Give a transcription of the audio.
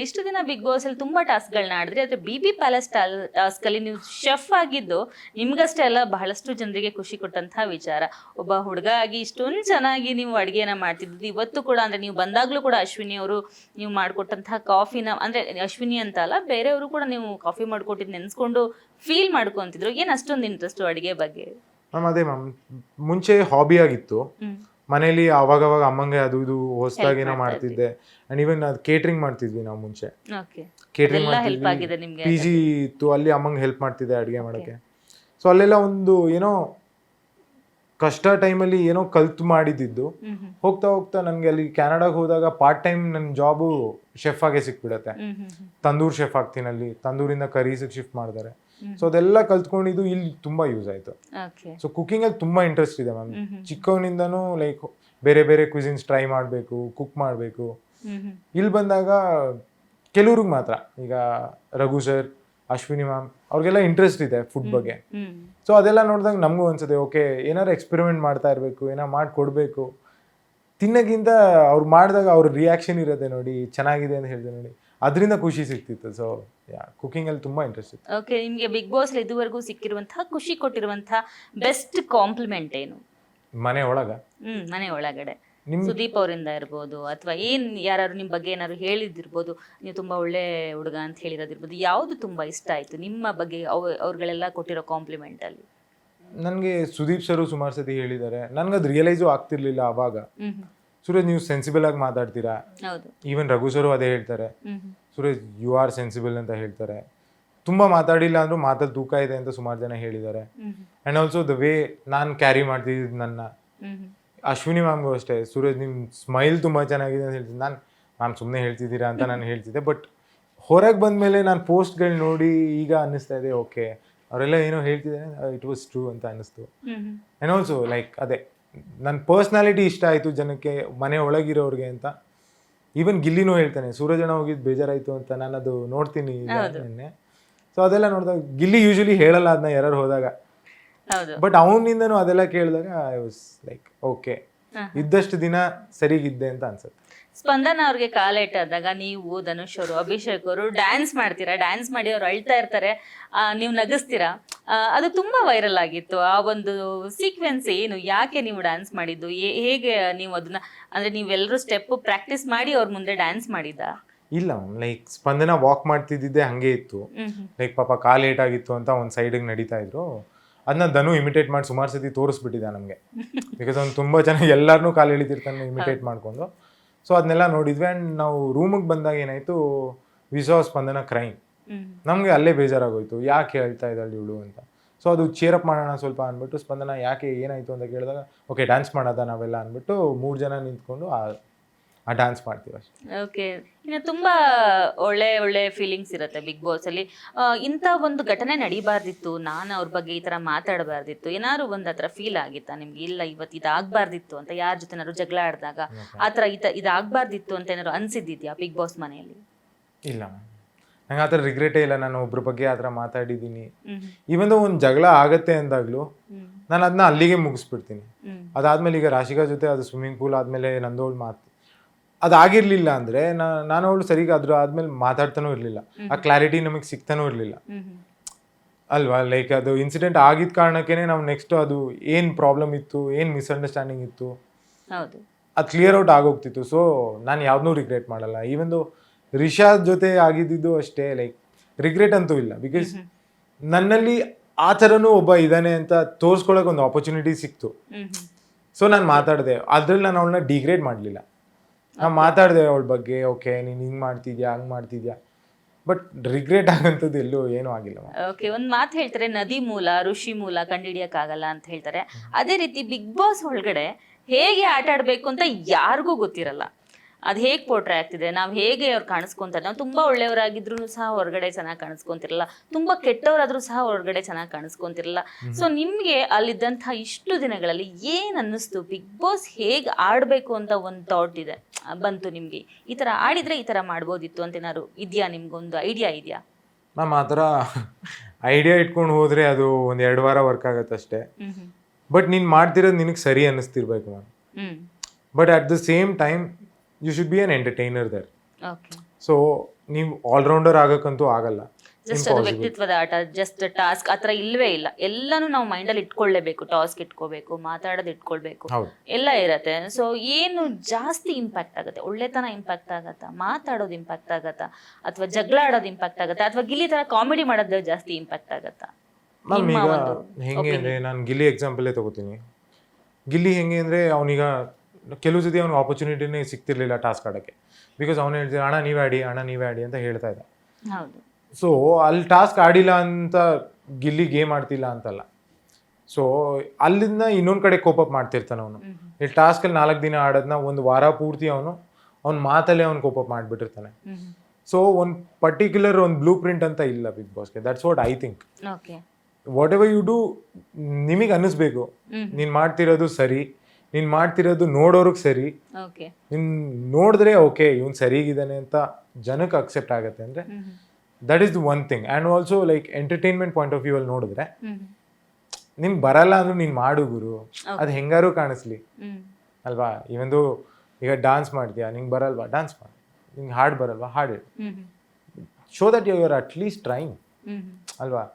ಇಷ್ಟು ದಿನ big boss ಅಲ್ಲಿ ತುಂಬಾ ಟಾಸ್ಕ್ಗಳನ್ನ ಆಡಿದ್ರಿ. ಆದ್ರೆ ಬಿಬಿ ಪ್ಯಾಲೇಸ್ ಟಾಸ್ಕ್ ಅಲ್ಲಿ ನೀವು ಶೆಫ್ ಆಗಿದ್ದು ನಿಮ್ಗಷ್ಟೇ ಅಲ್ಲ, ಬಹಳಷ್ಟು ಜನರಿಗೆ ಖುಷಿ ಕೊಟ್ಟಂತಹ ವಿಚಾರ. ಒಬ್ಬ ಹುಡುಗ ಆಗಿ ಇಷ್ಟೊಂದು ಚೆನ್ನಾಗಿ ನೀವು ಅಡುಗೆನ ಮಾಡ್ತಿದ್ದು, ಇವತ್ತು ಕೂಡ ಅಂದ್ರೆ ನೀವು ಬಂದಾಗ್ಲೂ ಕೂಡ ಅಶ್ವಿನಿ ಅವರು ನೀವು ಮಾಡ್ಕೊಟ್ಟಂತಹ ಕಾಫಿನ, ಅಂದ್ರೆ ಅಶ್ವಿನಿ ಅಂತ ಅಲ್ಲ, ಬೇರೆಯವರು ಕೂಡ ನೀವು ಕಾಫಿ ಮಾಡ್ಕೊಟ್ಟಿದ್ದು ನೆನ್ಸ್ಕೊಂಡು ಫೀಲ್ ಮಾಡ್ಕೊಂತಿದ್ರು. ಏನ್ ಅಷ್ಟೊಂದು ಇಂಟ್ರೆಸ್ಟ್ ಅಡುಗೆ ಬಗ್ಗೆ? ಅದೇ ಮ್ಯಾಮ್, ಮುಂಚೆ ಹಾಬಿ ಆಗಿತ್ತು. ಮನೇಲಿ ಅವಾಗವಾಗ ಅಮ್ಮಂಗೆ ಅದು ಇದು ಹೊಸದಾಗಿ ಏನೋ ಮಾಡ್ತಿದ್ದೆ. ಅಂಡ್ ಈವನ್ ಅದು ಕೇಟ್ರಿಂಗ್ ಮಾಡ್ತಿದ್ವಿ ನಾವು ಮುಂಚೆ. ಕೇಟ್ರಿಂಗ್ ಮಾಡ್ತಿದ್ವಿ, ಪಿ ಜಿ ಇತ್ತು, ಅಲ್ಲಿ ಅಮ್ಮಂಗೆ ಹೆಲ್ಪ್ ಮಾಡ್ತಿದ್ದೆ ಅಡುಗೆ ಮಾಡೋಕ್ಕೆ. ಸೊ ಅಲ್ಲೆಲ್ಲ ಒಂದು ಏನೋ ಕಷ್ಟ ಟೈಮಲ್ಲಿ ಏನೋ ಕಲ್ತು ಮಾಡಿದ್ದು. ಹೋಗ್ತಾ ಹೋಗ್ತಾ ನನಗೆ ಅಲ್ಲಿ ಕ್ಯಾನಡಾಗೆ ಹೋದಾಗ ಪಾರ್ಟ್ ಟೈಮ್ ನನ್ನ ಜಾಬು ಶೆಫ್ ಆಗೇ ಸಿಕ್ಬಿಡತ್ತೆ. ತಂದೂರ್ ಶೆಫ್ ಆಗ್ತೀನಿ ಅಲ್ಲಿ, ತಂದೂರಿಂದ ಕರೀಸಿಗೆ ಶಿಫ್ಟ್ ಮಾಡಿದ್ದಾರೆ. ಸೊ ಅದೆಲ್ಲ ಕಲ್ತ್ಕೊಂಡಿದ್ದು ಇಲ್ಲಿ ತುಂಬಾ ಯೂಸ್ ಆಯ್ತು. ಸೊ ಕುಕಿಂಗ್ ಅಲ್ಲಿ ತುಂಬಾ ಇಂಟ್ರೆಸ್ಟ್ ಇದೆ ಮ್ಯಾಮ್. ಚಿಕ್ಕವನಿಂದನೂ ಲೈಕ್ ಬೇರೆ ಬೇರೆ ಕ್ವಿಸಿನ್ಸ್ ಟ್ರೈ ಮಾಡಬೇಕು, ಕುಕ್ ಮಾಡಬೇಕು. ಇಲ್ಲಿ ಬಂದಾಗ ಕೆಲವ್ರಿಗೆ ಮಾತ್ರ, ಈಗ ರಘು ಸರ್, ಅಶ್ವಿನಿ ಮ್ಯಾಮ್, ಅವ್ರಿಗೆಲ್ಲ ಇಂಟ್ರೆಸ್ಟ್ ಇದೆ ಫುಡ್ ಬಗ್ಗೆ. ಸೊ ಅದೆಲ್ಲ ನೋಡಿದಾಗ ನಮಗೂ ಅನ್ಸುತ್ತೆ, ಓಕೆ ಏನಾರು ಎಕ್ಸ್ಪೆರಿಮೆಂಟ್ ಮಾಡ್ತಾ ಇರಬೇಕು, ಏನಾರು ಮಾಡಿಕೊಡ್ಬೇಕು. ತಿನ್ನೋಕ್ಕಿಂತ ಅವ್ರು ಮಾಡಿದಾಗ ಅವ್ರ ರಿಯಾಕ್ಷನ್ ಇರುತ್ತೆ ನೋಡಿ, ಚೆನ್ನಾಗಿದೆ ಅಂತ ಹೇಳಿದೆ ನೋಡಿ, ಅದರಿಂದ ಖುಷಿ ಸಿಗ್ತಿತ್ತು. ಸೊ ಕುಕಿಂಗ್ ಅಲ್ಲಿ ತುಂಬಾ ಇಂಟ್ರೆಸ್ಟ್ ಇತ್ತು. ಓಕೆ, ನಿಮಗೆ ಬಿಗ್ ಬಾಸ್ ಇದುವರೆಗೂ ಸಿಕ್ಕಿರುವಂತಹ ಖುಷಿ ಕೊಟ್ಟಿರುವಂತಹ ಬೆಸ್ಟ್ ಕಾಂಪ್ಲಿಮೆಂಟ್ ಏನು? ಮನೆ ಒಳಗ, ಮನೆ ಒಳಗಡೆ ಸುದೀಪ್ ಅವರಿಂದ ಇರ್ಬೋದು, ಅಥವಾ ಯಾರು ನಿಮ್ ಬಗ್ಗೆ ಏನಾದ್ರು ಹೇಳಿದಿರ್ಬೋದು, ನೀವು ತುಂಬಾ ಒಳ್ಳೆ ಹುಡುಗ ಅಂತ ಹೇಳಿರೋದಿರ್ಬೋದು. ಯಾವ್ದು ತುಂಬಾ ಇಷ್ಟ ಆಯ್ತು ನಿಮ್ಮ ಬಗ್ಗೆ ಅವ್ರುಗಳೆಲ್ಲ ಕೊಟ್ಟಿರೋ ಕಾಂಪ್ಲಿಮೆಂಟ್ ಅಲ್ಲಿ? ನನಗೆ ಸುದೀಪ್ ಸರ್ ಸುಮಾರು ಸತಿ ಹೇಳಿದ್ದಾರೆ, ನನ್ಗದು ರಿಯಲೈಸು ಆಗ್ತಿರ್ಲಿಲ್ಲ ಅವಾಗ. ಸೂರಜ್, ನೀವು ಸೆನ್ಸಿಬಲ್ ಆಗಿ ಮಾತಾಡ್ತೀರಾ. ಈವನ್ ರಘು ಸರು ಅದೇ ಹೇಳ್ತಾರೆ, ಸೂರಜ್ ಯು ಆರ್ ಸೆನ್ಸಿಬಲ್ ಅಂತ ಹೇಳ್ತಾರೆ. ತುಂಬಾ ಮಾತಾಡಿಲ್ಲ ಅಂದ್ರೂ ಮಾತಲ್ಲಿ ತೂಕ ಇದೆ ಅಂತ ಸುಮಾರು ಜನ ಹೇಳಿದ್ದಾರೆ. ಅಂಡ್ ಆಲ್ಸೋ ದ ವೇ ನಾನು ಕ್ಯಾರಿ ಮಾಡ್ತಿದ್ದು ನನ್ನ. ಅಶ್ವಿನಿ ಮ್ಯಾಮ್ಗೂ ಅಷ್ಟೇ, ಸೂರಜ್ ನಿಮ್ ಸ್ಮೈಲ್ ತುಂಬಾ ಚೆನ್ನಾಗಿದೆ ಅಂತ ಹೇಳ್ತಿದ್ದೆ. ಮ್ಯಾಮ್ ಸುಮ್ಮನೆ ಹೇಳ್ತಿದ್ದೀರಾ ಅಂತ ನಾನು ಹೇಳ್ತಿದ್ದೆ. ಬಟ್ ಹೊರಗೆ ಬಂದ್ಮೇಲೆ ನಾನು ಪೋಸ್ಟ್ಗಳು ನೋಡಿ ಈಗ ಅನ್ನಿಸ್ತಾ ಇದೆ, ಓಕೆ ಅವರೆಲ್ಲ ಏನೋ ಹೇಳ್ತಿದ್ದಾರೆ, ಇಟ್ ವಾಸ್ ಟ್ರೂ ಅಂತ ಅನ್ನಿಸ್ತು. ಅಂಡ್ ಆಲ್ಸೋ ಲೈಕ್ ಅದೇ ನನ್ನ ಪರ್ಸ್ನಾಲಿಟಿ ಇಷ್ಟ ಆಯಿತು ಜನಕ್ಕೆ, ಮನೆ ಒಳಗಿರೋರಿಗೆ ಅಂತ. ಈವನ್ ಗಿಲ್ಲಿನೂ ಹೇಳ್ತಾನೆ, ಸೂರಜ್ ಅಣ್ಣ ಹೋಗಿದ್ದು ಬೇಜಾರಾಯಿತು ಅಂತ, ನಾನು ಅದು ನೋಡ್ತೀನಿ ನಿನ್ನೆ. ಸೊ ಅದೆಲ್ಲ ನೋಡಿದಾಗ, ಗಿಲ್ಲಿ ಯೂಶಲಿ ಹೇಳಲ್ಲ ಅದನ್ನ ಯಾರು ಹೋದಾಗ, ಬಟ್ ಅವನಿಂದನೂ ಅದೆಲ್ಲ ಕೇಳಿದಾಗ ಐ ವಾಸ್ ಲೈಕ್ ಓಕೆ, ಇದ್ದಷ್ಟು ದಿನ ಸರಿಗಿದ್ದೆ ಅಂತ ಅನ್ಸುತ್ತೆ. ಸ್ಪಂದನ ಅವ್ರಿಗೆ ಕಾಲೇಟಾದಾಗ ನೀವು, ಧನುಷ್ ಅವರು, ಅಭಿಷೇಕ್ ಅವರು ಡ್ಯಾನ್ಸ್ ಮಾಡ್ತೀರಾ, ಡ್ಯಾನ್ಸ್ ಮಾಡಿ ಅವ್ರು ಅಳ್ತಾ ಇರ್ತಾರೆ, ನೀವು ನಗಿಸ್ತೀರಾ. ಅದು ತುಂಬಾ ವೈರಲ್ ಆಗಿತ್ತು. ಆ ಒಂದು ಸೀಕ್ವೆನ್ಸ್ ಏನು, ಯಾಕೆ ನೀವು ಡ್ಯಾನ್ಸ್ ಮಾಡಿದ್ದು, ಹೇಗೆ ನೀವು ಅದನ್ನ, ಅಂದ್ರೆ ನೀವೆಲ್ಲರೂ ಸ್ಟೆಪ್ ಪ್ರಾಕ್ಟೀಸ್ ಮಾಡಿ ಅವ್ರ ಮುಂದೆ ಡ್ಯಾನ್ಸ್ ಮಾಡಿದ್ದ? ಇಲ್ಲ ಮ್ಯಾಮ್, ಲೈಕ್ ಸ್ಪಂದನ ವಾಕ್ ಮಾಡ್ತಿದ್ದಿದ್ದೆ ಹಂಗೆ ಇತ್ತು. ಲೈಕ್ ಪಾಪ ಕಾಲ್ ಲೇಟ್ ಆಗಿತ್ತು ಅಂತ ಒಂದು ಸೈಡಿಗೆ ನಡೀತಾ ಇದ್ರು. ಅದನ್ನ ಧನು ಇಮಿಟೇಟ್ ಮಾಡಿ ಸುಮಾರು ಸತಿ ತೋರಿಸ್ಬಿಟ್ಟಿದ್ದ ನಮಗೆ. ಬಿಕಾಸ್ ಅವ್ನು ತುಂಬ ಚೆನ್ನಾಗಿ ಎಲ್ಲರನ್ನೂ ಕಾಲು ಎಳಿತಿರ್ತಾನೆ ಇಮಿಟೇಟ್ ಮಾಡ್ಕೊಂಡು. ಸೊ ಅದನ್ನೆಲ್ಲ ನೋಡಿದ್ವಿ. ಆ್ಯಂಡ್ ನಾವು ರೂಮಿಗೆ ಬಂದಾಗ ಏನಾಯಿತು, ವಿ ಸಾ ಸ್ಪಂದನ ಕ್ರೈಮ್. ನಮಗೆ ಅಲ್ಲೇ ಬೇಜಾರಾಗೋಯ್ತು, ಯಾಕೆ ಹೇಳ್ತಾ ಇದ್ದಾಳೆ ಇವಳು ಅಂತ. ಸೊ ಅದು ಚೇರಪ್ ಮಾಡೋಣ ಸ್ವಲ್ಪ ಅಂದ್ಬಿಟ್ಟು, ಸ್ಪಂದನ ಯಾಕೆ ಏನಾಯಿತು ಅಂತ ಕೇಳಿದಾಗ, ಓಕೆ ಡ್ಯಾನ್ಸ್ ಮಾಡೋದ ನಾವೆಲ್ಲ ಅಂದ್ಬಿಟ್ಟು 3 ಜನ ನಿಂತ್ಕೊಂಡು ಆ ಡ್ಯಾನ್ಸ್ ಮಾಡ್ತೀವಿ ಅಷ್ಟೇ. ಓಕೆ, ಇನ್ನು ತುಂಬಾ ಒಳ್ಳೆ ಒಳ್ಳೆ ಫೀಲಿಂಗ್ಸ್ ಇರುತ್ತೆ ಬಿಗ್ ಬಾಸ್ ಅಲ್ಲಿ. ಇಂಥ ಒಂದು ಘಟನೆ ನಡೀಬಾರ್ದಿತ್ತು, ನಾನು ಅವ್ರ ಬಗ್ಗೆ ಈ ತರ ಮಾತಾಡಬಾರ್ದಿತ್ತು, ಏನಾದ್ರು ಒಂದು ಹತ್ರ ಫೀಲ್ ಆಗಿತ್ತಾ ನಿಮ್ಗೆ? ಇಲ್ಲ ಇವತ್ತು ಇದಾಗಬಾರ್ದಿತ್ತು ಅಂತ, ಯಾರ ಜೊತೆನಾದ್ರು ಜಗಳ ಆಡಿದಾಗ ಆ ಥರ ಇದಾಗಬಾರ್ದಿತ್ತು ಅಂತ ಏನಾದ್ರು ಅನ್ಸಿದ್ದಿದ್ಯಾ ಬಿಗ್ ಬಾಸ್ ಮನೆಯಲ್ಲಿ? ಇಲ್ಲ, ನಂಗೆ ಆ ಥರ ರಿಗ್ರೆಟೇ ಇಲ್ಲ. ನಾನು ಒಬ್ರ ಬಗ್ಗೆ ಆ ಥರ ಮಾತಾಡಿದ್ದೀನಿ. ಇವಂದು ಒಂದು ಜಗಳ ಆಗತ್ತೆ ಅಂದಾಗ್ಲೂ ನಾನು ಅದನ್ನ ಅಲ್ಲಿಗೆ ಮುಗಿಸ್ಬಿಡ್ತೀನಿ. ಅದಾದ್ಮೇಲೆ ಈಗ ರಾಶಿಕಾ ಜೊತೆ ಅದು ಸ್ವಿಮ್ಮಿಂಗ್ ಪೂಲ್ ಆದ್ಮೇಲೆ ನಂದೋಳು ಅದಾಗಿರ್ಲಿಲ್ಲ ಅಂದ್ರೆ ನಾನು ಅವಳು ಸರಿಗ ಅದ್ರ ಆದ್ಮೇಲೆ ಮಾತಾಡ್ತಾನೂ ಇರ್ಲಿಲ್ಲ, ಆ ಕ್ಲಾರಿಟಿ ನಮಗೆ ಸಿಗ್ತಾನೂ ಇರ್ಲಿಲ್ಲ ಅಲ್ವಾ. ಲೈಕ್ ಅದು ಇನ್ಸಿಡೆಂಟ್ ಆಗಿದ್ದ ಕಾರಣಕ್ಕೇನೆ ನಾವು ನೆಕ್ಸ್ಟ್ ಅದು ಏನ್ ಪ್ರಾಬ್ಲಮ್ ಇತ್ತು, ಏನ್ ಮಿಸ್ಅಂಡರ್ಸ್ಟ್ಯಾಂಡಿಂಗ್ ಇತ್ತು, ಅದು ಕ್ಲಿಯರ್ ಔಟ್ ಆಗೋಗ್ತಿತ್ತು. ಸೊ ನಾನು ಯಾವ್ದನ್ನೂ ರಿಗ್ರೆಟ್ ಮಾಡಲ್ಲ. ಈವೊಂದು ರಿಷಾದ್ ಜೊತೆ ಆಗಿದ್ದು ಅಷ್ಟೇ, ಲೈಕ್ ರಿಗ್ರೆಟ್ ಅಂತೂ ಇಲ್ಲ. ಬಿಕಾಸ್ ನನ್ನಲ್ಲಿ ಆ ಥರನೂ ಒಬ್ಬ ಇದ್ದಾನೆ ಅಂತ ತೋರಿಸ್ಕೊಳಕ್ ಒಂದು ಆಪರ್ಚುನಿಟಿ ಸಿಕ್ತು. ಸೊ ನಾನು ಮಾತಾಡಿದೆ, ಅದ್ರಲ್ಲಿ ನಾನು ಅವಳನ್ನ ಡಿಗ್ರೇಡ್ ಮಾಡಲಿಲ್ಲ. ನಾವು ಮಾತಾಡಿದೆ ಅವಳ ಬಗ್ಗೆ, ಓಕೆ ನೀನು ಹಿಂಗೆ ಮಾಡ್ತಿದ್ಯಾ, ಹಂಗೆ ಮಾಡ್ತಿದ್ಯಾ, ಬಟ್ ರಿಗ್ರೆಟ್ ಆಗಂಥದ್ದು ಎಲ್ಲೂ ಏನೂ ಆಗಿಲ್ಲ. ಓಕೆ, ಒಂದು ಮಾತು ಹೇಳ್ತಾರೆ, ನದಿ ಮೂಲ ಋಷಿ ಮೂಲ ಕಂಡುಹಿಡಿಯೋಕ್ಕಾಗಲ್ಲ ಅಂತ ಹೇಳ್ತಾರೆ. ಅದೇ ರೀತಿ ಬಿಗ್ ಬಾಸ್ ಒಳಗಡೆ ಹೇಗೆ ಆಟ ಆಡಬೇಕು ಅಂತ ಯಾರಿಗೂ ಗೊತ್ತಿರಲ್ಲ. ಅದು ಹೇಗೆ ಪೋಟ್ರೆ ಆಗ್ತಿದೆ, ನಾವು ಹೇಗೆ ಅವ್ರು ಕಾಣಿಸ್ಕೊಂತಾರೆ. ನಾವು ತುಂಬ ಒಳ್ಳೆಯವರಾಗಿದ್ರು ಸಹ ಹೊರಗಡೆ ಚೆನ್ನಾಗಿ ಕಾಣಿಸ್ಕೊಂತಿರಲ್ಲ, ತುಂಬ ಕೆಟ್ಟವರಾದ್ರೂ ಸಹ ಹೊರಗಡೆ ಚೆನ್ನಾಗಿ ಕಾಣಿಸ್ಕೊಂತಿರಲ್ಲ. ಸೊ ನಿಮಗೆ ಅಲ್ಲಿದ್ದಂಥ ಇಷ್ಟು ದಿನಗಳಲ್ಲಿ ಏನು ಅನ್ನಿಸ್ತು, ಬಿಗ್ ಬಾಸ್ ಹೇಗೆ ಆಡಬೇಕು ಅಂತ ಒಂದು ಥಾಟ್ ಇದೆ ಬಂತು ನಿಮಗೆ, ಈ ಥರ ಆಡಿದರೆ ಈ ಥರ ಮಾಡ್ಬೋದಿತ್ತು ಅಂತ ಏನಾದ್ರು ಇದೆಯಾ, ನಿಮ್ಗೊಂದು ಐಡಿಯಾ ಇದೆಯಾ? ಮ್ಯಾಮ್ ಆ ಥರ ಐಡಿಯಾ ಇಟ್ಕೊಂಡು ಹೋದರೆ ಅದು 1-2 ವಾರ ವರ್ಕ್ ಆಗುತ್ತೆ ಅಷ್ಟೇ. ಬಟ್ ನೀನು ಮಾಡ್ತಿರೋದು ನಿನಗೆ ಸರಿ ಅನ್ನಿಸ್ತಿರ್ಬೇಕು ma'am. But at the same time you should be an entertainer there. Okay. So ನೀವು ಆಲ್ರೌಂಡರ್ ಆಗಕ್ಕಂತೂ ಆಗಲ್ಲ. ಜಸ್ಟ್ ಅದು ವ್ಯಕ್ತಿತ್ವದ ಆಟ, ಜಸ್ಟ್ ಟಾಸ್ಕ್ ಆತರ ಇಲ್ವೇ ಇಲ್ಲ. ಎಲ್ಲಾನು ನಾವು ಮೈಂಡಲ್ಲಿ ಇಟ್ಕೊಳ್ಳೇಬೇಕು. ಟಾಸ್ಕ್ ಇಟ್ಕೋಬೇಕು, ಮಾತಾಡೋದು ಇಟ್ಕೊಳ್ಬೇಕು, ಹೌದು. ಎಲ್ಲ ಇರತ್ತೆ. ಸೊ ಏನು ಜಾಸ್ತಿ ಇಂಪ್ಯಾಕ್ಟ್ ಆಗುತ್ತೆ? ಒಳ್ಳೆತನ ಇಂಪ್ಯಾಕ್ಟ್ ಆಗತ್ತಾ, ಮಾತಾಡೋದು ಇಂಪ್ಯಾಕ್ಟ್ ಆಗತ್ತಾ, ಅಥವಾ ಜಗಳ ಆಡೋದು ಇಂಪ್ಯಾಕ್ಟ್ ಆಗತ್ತಾ, ಅಥವಾ ಗಿಲ್ಲಿ ತರ ಕಾಮಿಡಿ ಮಾಡೋದು ಜಾಸ್ತಿ ಇಂಪ್ಯಾಕ್ಟ್ ಆಗತ್ತಾ? ಮ್ಯಾಮ್ ಈಗ ಹೆಂಗೆ ಅಂದರೆ ನಾನು ಗಿಲ್ಲಿ ಎಕ್ಸಾಂಪಲೇ ತಗೋತೀನಿ. ಗಿಲ್ಲಿ ಹೆಂಗೆ ಅಂದರೆ ಅವನೀಗ ಕೆಲವು ಸತಿ ಅವ್ನಿಗೆ ಆಪರ್ಚುನಿಟಿನೇ ಸಿಗ್ತಿರ್ಲಿಲ್ಲ ಟಾಸ್ಕ್ ಆಡೋಕ್ಕೆ. ಬಿಕಾಸ್ ಅವ್ನು ಹೇಳ್ತಿದ್ದ ಅಣ್ಣ ನೀವೇ ಆಡಿ ಅಂತ ಹೇಳ್ತಾ ಇದ್ದ. ಹೌದು. ಸೊ ಅಲ್ಲಿ ಟಾಸ್ಕ್ ಆಡಿಲ್ಲ ಅಂತ ಗಿಲ್ಲಿ ಗೇಮ್ ಆಡ್ತಿಲ್ಲ ಅಂತಲ್ಲ. ಸೊ ಅಲ್ಲಿಂದ ಇನ್ನೊಂದು ಕಡೆ ಕೋಪಪ್ ಮಾಡ್ತಿರ್ತಾನೆ ಅವನು. ಇಲ್ಲಿ ಟಾಸ್ಕಲ್ಲಿ 4 ದಿನ ಆಡೋದನ್ನ ಒಂದು ವಾರ ಪೂರ್ತಿ ಅವ್ನ ಮಾತಲ್ಲೇ ಅವ್ನು ಕೋಪಪ್ ಮಾಡಿಬಿಟ್ಟಿರ್ತಾನೆ. ಸೊ ಒಂದು ಪರ್ಟಿಕ್ಯುಲರ್ ಒಂದು ಬ್ಲೂ ಪ್ರಿಂಟ್ ಅಂತ ಇಲ್ಲ ಬಿಗ್ ಬಾಸ್ಗೆ. That's what I think. Okay. Whatever you do ನಿಮಗೆ ಅನ್ನಿಸ್ಬೇಕು ನೀನು ಮಾಡ್ತಿರೋದು ಸರಿ, ನೀನು ಮಾಡ್ತಿರೋದು ನೋಡೋರಿಗೆ ಸರಿ. ಓಕೆ. ನೀನು ನೋಡಿದ್ರೆ ಓಕೆ ಇವ್ನು ಸರಿಗಿದ್ದಾನೆ ಅಂತ ಜನಕ್ಕೆ ಅಕ್ಸೆಪ್ಟ್ ಆಗುತ್ತೆ ಅಂದರೆ that is the one thing. And also like entertainment point of view ಅಲ್ಲಿ ನೋಡಿದ್ರೆ ನಿನ್ಗೆ ಬರಲ್ಲ ಅಂದ್ರೂ ನೀನು ಮಾಡು ಗುರು, ಅದು ಹೆಂಗಾರು ಕಾಣಿಸ್ಲಿ ಅಲ್ವಾ. ಇವಂದು ಈಗ ಡಾನ್ಸ್ ಮಾಡ್ತೀಯಾ, ನಿಂಗೆ ಬರಲ್ವಾ ಡಾನ್ಸ್ ಮಾಡಿ, ನಿಂಗೆ ಹಾಡು ಬರಲ್ವಾ ಹಾಡು, show that you are at least trying ಅಲ್ವಾ.